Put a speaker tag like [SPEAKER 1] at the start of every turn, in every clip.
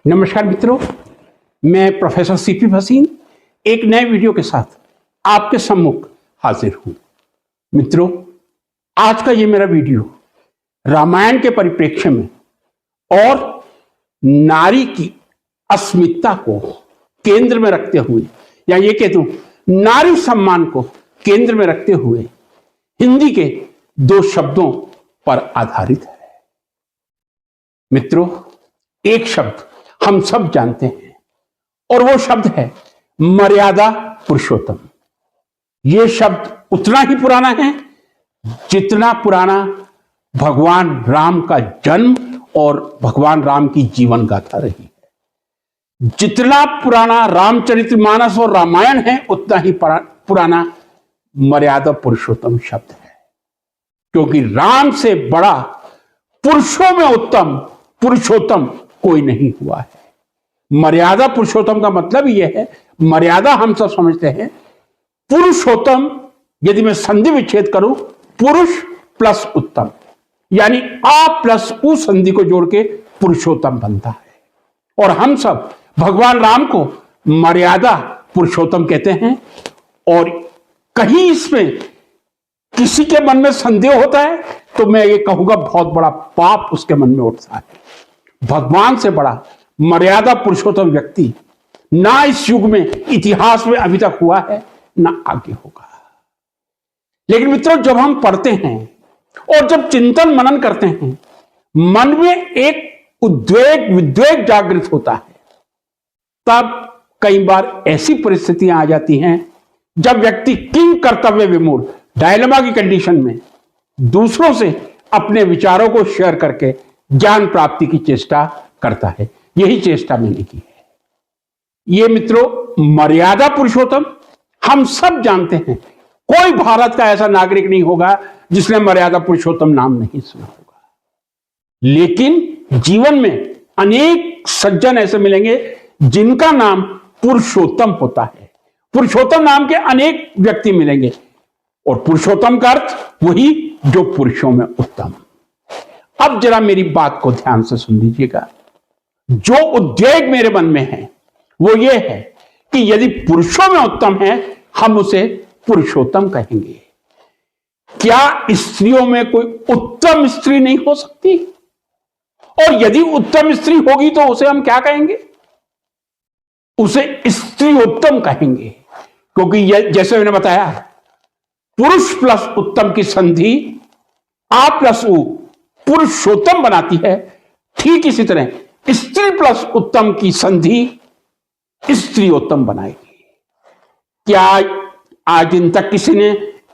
[SPEAKER 1] नमस्कार मित्रों, मैं प्रोफेसर सीपी भसीन एक नए वीडियो के साथ आपके सम्मुख हाजिर हूं। मित्रों, आज का ये मेरा वीडियो रामायण के परिप्रेक्ष्य में और नारी की अस्मिता को केंद्र में रखते हुए, या ये कह दूं नारी सम्मान को केंद्र में रखते हुए हिंदी के दो शब्दों पर आधारित है। मित्रों, एक शब्द हम सब जानते हैं और वो शब्द है मर्यादा पुरुषोत्तम। ये शब्द उतना ही पुराना है जितना पुराना भगवान राम का जन्म और भगवान राम की जीवन गाथा रही है। जितना पुराना रामचरितमानस और रामायण है उतना ही पुराना मर्यादा पुरुषोत्तम शब्द है, क्योंकि राम से बड़ा पुरुषों में उत्तम पुरुषोत्तम कोई नहीं हुआ है। मर्यादा पुरुषोत्तम का मतलब यह है, मर्यादा हम सब समझते हैं, पुरुषोत्तम यदि मैं संधि विच्छेद करूं, पुरुष प्लस उत्तम, यानी आ प्लस उ संधि को जोड़ के पुरुषोत्तम बनता है। और हम सब भगवान राम को मर्यादा पुरुषोत्तम कहते हैं। और कहीं इसमें किसी के मन में संदेह होता है तो मैं ये कहूंगा बहुत बड़ा पाप उसके मन में उठता है। भगवान से बड़ा मर्यादा पुरुषोत्तम व्यक्ति ना इस युग में इतिहास में अभी तक हुआ है ना आगे होगा। लेकिन मित्रों, जब हम पढ़ते हैं और जब चिंतन मनन करते हैं, मन में एक उद्वेग विद्वेग जागृत होता है। तब कई बार ऐसी परिस्थितियां आ जाती हैं जब व्यक्ति किंग कर्तव्य विमूढ़ डायलेमा की कंडीशन में दूसरों से अपने विचारों को शेयर करके ज्ञान प्राप्ति की चेष्टा करता है। यही चेष्टा मैंने की है। ये मित्रों, मर्यादा पुरुषोत्तम हम सब जानते हैं। कोई भारत का ऐसा नागरिक नहीं होगा जिसने मर्यादा पुरुषोत्तम नाम नहीं सुना होगा। लेकिन जीवन में अनेक सज्जन ऐसे मिलेंगे जिनका नाम पुरुषोत्तम होता है। पुरुषोत्तम नाम के अनेक व्यक्ति मिलेंगे और पुरुषोत्तम का अर्थ वही जो पुरुषों में उत्तम। अब जरा मेरी बात को ध्यान से सुन लीजिएगा। जो उद्वेग मेरे मन में है वो ये है कि यदि पुरुषों में उत्तम है हम उसे पुरुषोत्तम कहेंगे। क्या स्त्रियों में कोई उत्तम स्त्री नहीं हो सकती? और यदि उत्तम स्त्री होगी तो उसे हम क्या कहेंगे? उसे स्त्री उत्तम कहेंगे, क्योंकि जैसे मैंने बताया, पुरुष प्लस उत्तम की संधि आ प्लस उ पुरुषोत्तम बनाती है। ठीक इसी तरह स्त्री प्लस उत्तम की संधि स्त्रीयोत्तम बनाएगी। क्या आज दिन तक किसी ने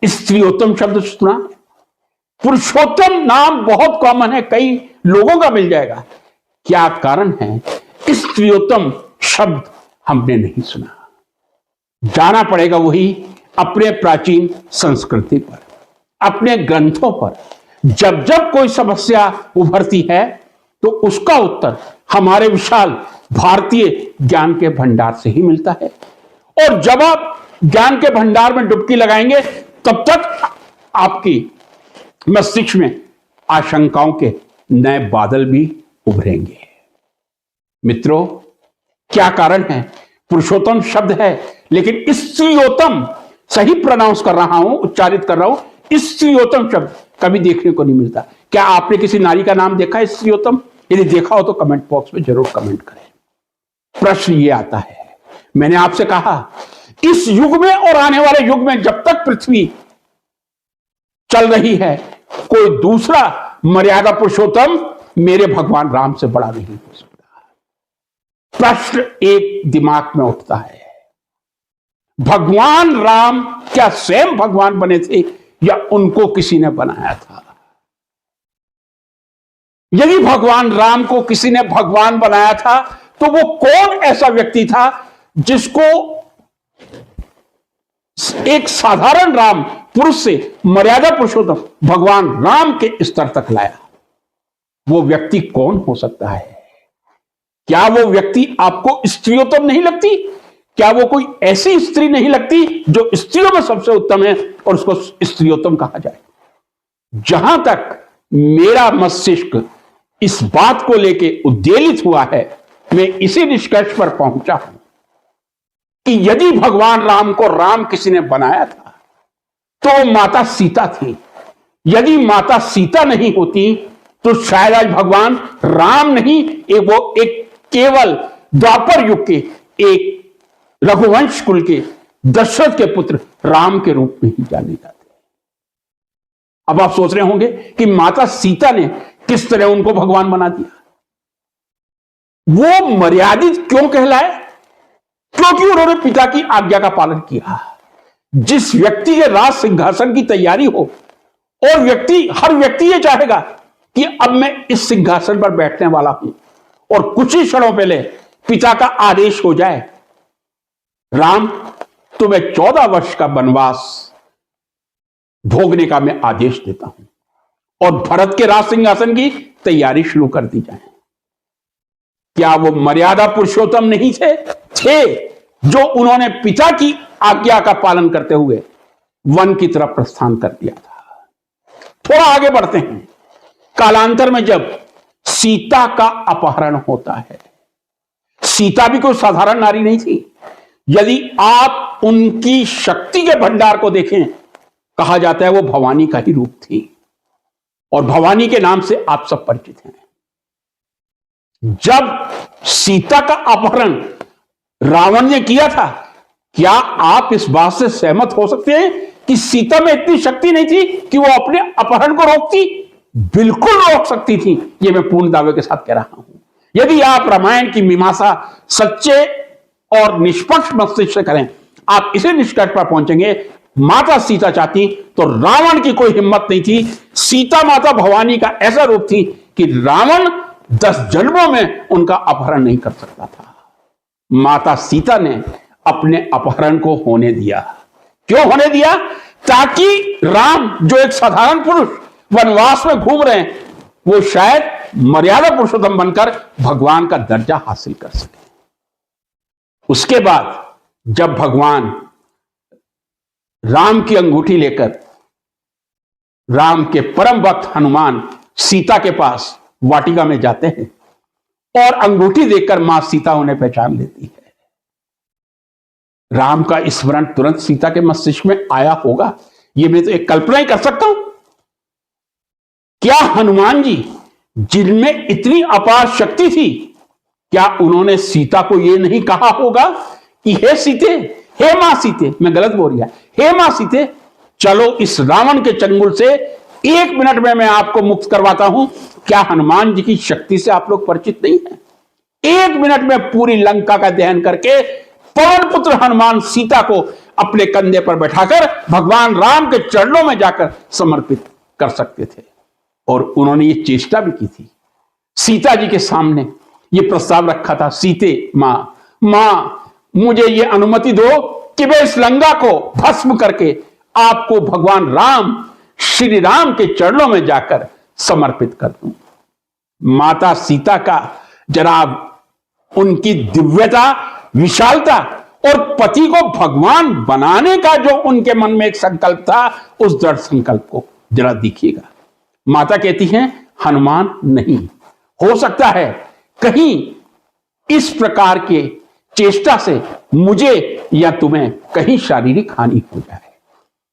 [SPEAKER 1] स्त्रीयोत्तम शब्द सुना? पुरुषोत्तम नाम बहुत कॉमन है, कई लोगों का मिल जाएगा। क्या कारण है? स्त्रीयोत्तम शब्द हमने नहीं सुना। जाना पड़ेगा वही अपने प्राचीन संस्कृति पर, अपने ग्रंथों पर। जब जब कोई समस्या उभरती है तो उसका उत्तर हमारे विशाल भारतीय ज्ञान के भंडार से ही मिलता है। और जब आप ज्ञान के भंडार में डुबकी लगाएंगे तब तक आपकी मस्तिष्क में आशंकाओं के नए बादल भी उभरेंगे। मित्रों, क्या कारण है? पुरुषोत्तम शब्द है, लेकिन स्त्रीयोत्तम सही प्रोनाउंस कर रहा हूं, उच्चारित कर रहा हूं। स्त्रीयोत्तम शब्द कभी देखने को नहीं मिलता। क्या आपने किसी नारी का नाम देखा है स्त्रीयोत्तम? यदि देखा हो तो कमेंट बॉक्स में जरूर कमेंट करें। प्रश्न ये आता है, मैंने आपसे कहा, इस युग में और आने वाले युग में जब तक पृथ्वी चल रही है, कोई दूसरा मर्यादा पुरुषोत्तम मेरे भगवान राम से बड़ा नहीं हो सकता। प्रश्न एक दिमाग में उठता है, भगवान राम क्या स्वयं भगवान बने थे या उनको किसी ने बनाया था? यदि भगवान राम को किसी ने भगवान बनाया था तो वो कौन ऐसा व्यक्ति था जिसको एक साधारण राम पुरुष से मर्यादा पुरुषोत्तम भगवान राम के स्तर तक लाया? वो व्यक्ति कौन हो सकता है? क्या वो व्यक्ति आपको स्त्रीयोत्तम नहीं लगती? क्या वो कोई ऐसी स्त्री नहीं लगती जो स्त्रियों में सबसे उत्तम है और उसको स्त्रीयोत्तम कहा जाए? जहां तक मेरा मस्तिष्क इस बात को लेके उद्वेलित हुआ है मैं इसी निष्कर्ष पर पहुंचा हूं कि यदि भगवान राम को राम किसी ने बनाया था तो माता सीता थी। यदि माता सीता नहीं होती तो शायद आज भगवान राम नहीं, वो एक केवल द्वापर युग के एक रघुवंश कुल के दशरथ के पुत्र राम के रूप में ही जाने जाते। अब आप सोच रहे होंगे कि माता सीता ने किस तरह उनको भगवान बना दिया। वो मर्यादित क्यों कहलाए? क्योंकि उन्होंने पिता की आज्ञा का पालन किया। जिस व्यक्ति के राज सिंहासन की तैयारी हो और हर व्यक्ति ये चाहेगा कि अब मैं इस सिंहासन पर बैठने वाला हूं और कुछ ही क्षणों पहले पिता का आदेश हो जाए, राम तुम्हें 14 वर्ष का वनवास भोगने का मैं आदेश देता हूं और भरत के राज सिंहासन की तैयारी शुरू कर दी जाए। क्या वो मर्यादा पुरुषोत्तम नहीं थे जो उन्होंने पिता की आज्ञा का पालन करते हुए वन की तरफ प्रस्थान कर दिया था। थोड़ा आगे बढ़ते हैं। कालांतर में जब सीता का अपहरण होता है, सीता भी कोई साधारण नारी नहीं थी। यदि आप उनकी शक्ति के भंडार को देखें, कहा जाता है वो भवानी का ही रूप थी और भवानी के नाम से आप सब परिचित हैं। जब सीता का अपहरण रावण ने किया था, क्या आप इस बात से सहमत हो सकते हैं कि सीता में इतनी शक्ति नहीं थी कि वो अपने अपहरण को रोकती? बिल्कुल रोक सकती थी, ये मैं पूर्ण दावे के साथ कह रहा हूं। यदि आप रामायण की मीमांसा सच्चे और निष्पक्ष मस्तिष्क से करें, आप इसे निष्कर्ष पर पहुंचेंगे, माता सीता चाहती तो रावण की कोई हिम्मत नहीं थी। सीता माता भवानी का ऐसा रूप थी कि रावण 10 जन्मों में उनका अपहरण नहीं कर सकता था। माता सीता ने अपने अपहरण को होने दिया। क्यों होने दिया? ताकि राम, जो एक साधारण पुरुष वनवास में घूम रहे हैं, वो शायद मर्यादा पुरुषोत्तम बनकर भगवान का दर्जा हासिल कर सके। उसके बाद जब भगवान राम की अंगूठी लेकर राम के परम भक्त हनुमान सीता के पास वाटिका में जाते हैं और अंगूठी देखकर मां सीता उन्हें पहचान लेती है, राम का स्मरण तुरंत सीता के मस्तिष्क में आया होगा। यह मैं तो एक कल्पना ही कर सकता हूं। क्या हनुमान जी, जिनमें इतनी अपार शक्ति थी, क्या उन्होंने सीता को यह नहीं कहा होगा कि हे सीते, हे मां सीते, मैं गलत बोल रहा, हे मां सीते, चलो इस रावण के चंगुल से 1 मिनट में मैं आपको मुक्त करवाता हूं। क्या हनुमान जी की शक्ति से आप लोग परिचित नहीं हैं? 1 मिनट में पूरी लंका का दहन करके पवन पुत्र हनुमान सीता को अपने कंधे पर बैठाकर भगवान राम के चरणों में जाकर समर्पित कर सकते थे। और उन्होंने ये चेष्टा भी की थी। सीता जी के सामने ये प्रस्ताव रखा था, सीते मां मुझे ये अनुमति दो कि मैं इस लंका को भस्म करके आपको भगवान राम, श्री राम के चरणों में जाकर समर्पित कर दूं। माता सीता का जनाब, उनकी दिव्यता, विशालता और पति को भगवान बनाने का जो उनके मन में एक संकल्प था, उस दृढ़ संकल्प को जरा देखिएगा। माता कहती हैं, हनुमान नहीं हो सकता है कहीं इस प्रकार के चेष्टा से मुझे या तुम्हें कहीं शारीरिक हानि हो जाए।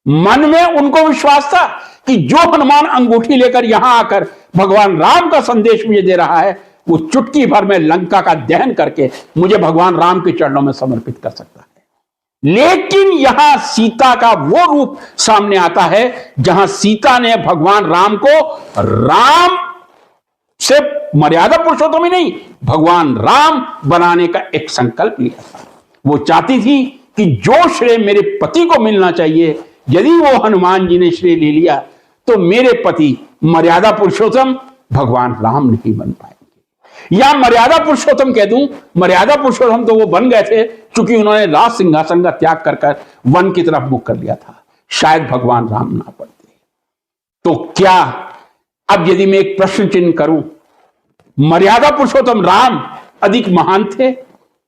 [SPEAKER 1] मन में उनको विश्वास था कि जो हनुमान अंगूठी लेकर यहां आकर भगवान राम का संदेश मुझे दे रहा है, वो चुटकी भर में लंका का दहन करके मुझे भगवान राम के चरणों में समर्पित कर सकता है। लेकिन यहां सीता का वो रूप सामने आता है जहां सीता ने भगवान राम को राम से मर्यादा पुरुषोत्तम ही नहीं, भगवान राम बनाने का एक संकल्प लिया था। वो चाहती थी कि जो श्रेय मेरे पति को मिलना चाहिए, यदि वो हनुमान जी ने श्रेय ले लिया तो मेरे पति मर्यादा पुरुषोत्तम भगवान राम नहीं बन पाएंगे। या मर्यादा पुरुषोत्तम कह दूं, मर्यादा पुरुषोत्तम तो वो बन गए थे क्योंकि उन्होंने राज सिंहासन का त्याग कर वन की तरफ मुख कर लिया था। शायद भगवान राम ना पड़ते। तो क्या अब यदि मैं एक प्रश्न चिन्ह करूं, मर्यादा पुरुषोत्तम राम अधिक महान थे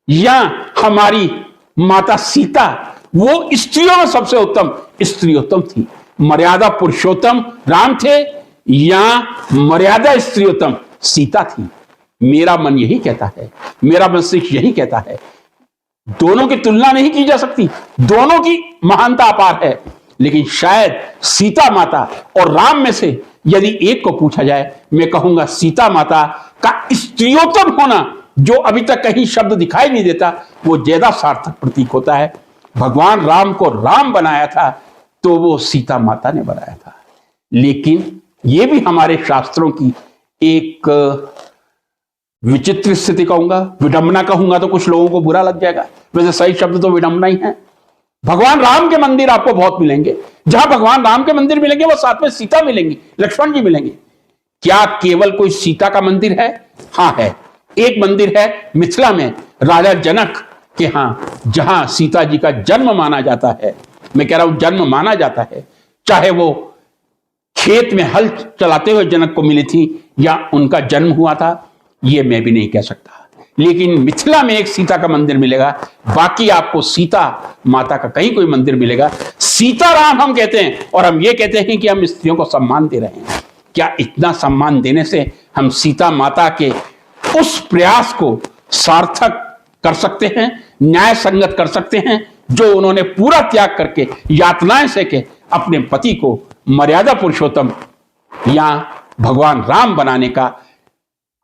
[SPEAKER 1] या हमारी माता सीता, वो स्त्रियों में सबसे उत्तम स्त्रियोत्तम थी? मर्यादा पुरुषोत्तम राम थे या मर्यादा स्त्रियोत्तम सीता थी? मेरा मन यही कहता है, मेरा मस्तिष्क यही कहता है। दोनों की तुलना नहीं की जा सकती, दोनों की महानता अपार है, लेकिन शायद सीता माता और राम में से यदि एक को पूछा जाए, मैं कहूंगा सीता माता का स्त्रियोत्तम होना, जो अभी तक कहीं शब्द दिखाई नहीं देता, वो ज्यादा सार्थक प्रतीक होता है। भगवान राम को राम बनाया था तो वो सीता माता ने बनाया था। लेकिन ये भी हमारे शास्त्रों की एक विचित्र स्थिति कहूंगा, विडंबना कहूंगा तो कुछ लोगों को बुरा लग जाएगा, वैसे सही शब्द तो विडंबना ही है। भगवान राम के मंदिर आपको बहुत मिलेंगे, जहां भगवान राम के मंदिर मिलेंगे वो साथ में सीता मिलेंगी, लक्ष्मण जी मिलेंगे। क्या केवल कोई सीता का मंदिर है? हाँ है। एक मंदिर है मिथिला में राजा जनक के यहां, जहां सीता जी का जन्म माना जाता है। मैं कह रहा हूं जन्म माना जाता है, चाहे वो खेत में हल चलाते हुए जनक को मिली थी या उनका जन्म हुआ था, ये मैं भी नहीं कह सकता। लेकिन मिथिला में एक सीता का मंदिर मिलेगा, बाकी आपको सीता माता का कहीं कोई मंदिर मिलेगा। सीताराम हम कहते हैं और हम ये कहते हैं कि हम स्त्रियों को सम्मान दे रहे हैं। क्या इतना सम्मान देने से हम सीता माता के उस प्रयास को सार्थक कर सकते हैं, न्याय संगत कर सकते हैं, जो उन्होंने पूरा त्याग करके यातनाएं सह अपने पति को मर्यादा पुरुषोत्तम या भगवान राम बनाने का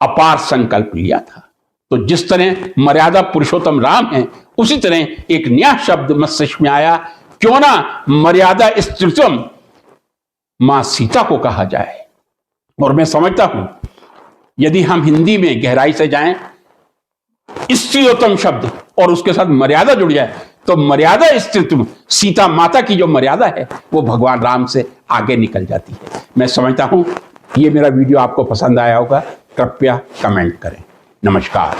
[SPEAKER 1] अपार संकल्प लिया था। तो जिस तरह मर्यादा पुरुषोत्तम राम है, उसी तरह एक नया शब्द मस्तिष्क में आया, क्यों ना मर्यादा स्त्रीत्वम मां सीता को कहा जाए। और मैं समझता हूं यदि हम हिंदी में गहराई से जाएं, स्त्रीत्वम शब्द और उसके साथ मर्यादा जुड़ जाए, तो मर्यादा स्त्रीत्व, सीता माता की जो मर्यादा है वो भगवान राम से आगे निकल जाती है। मैं समझता हूं ये मेरा वीडियो आपको पसंद आया होगा। कृपया कमेंट करें। नमस्कार।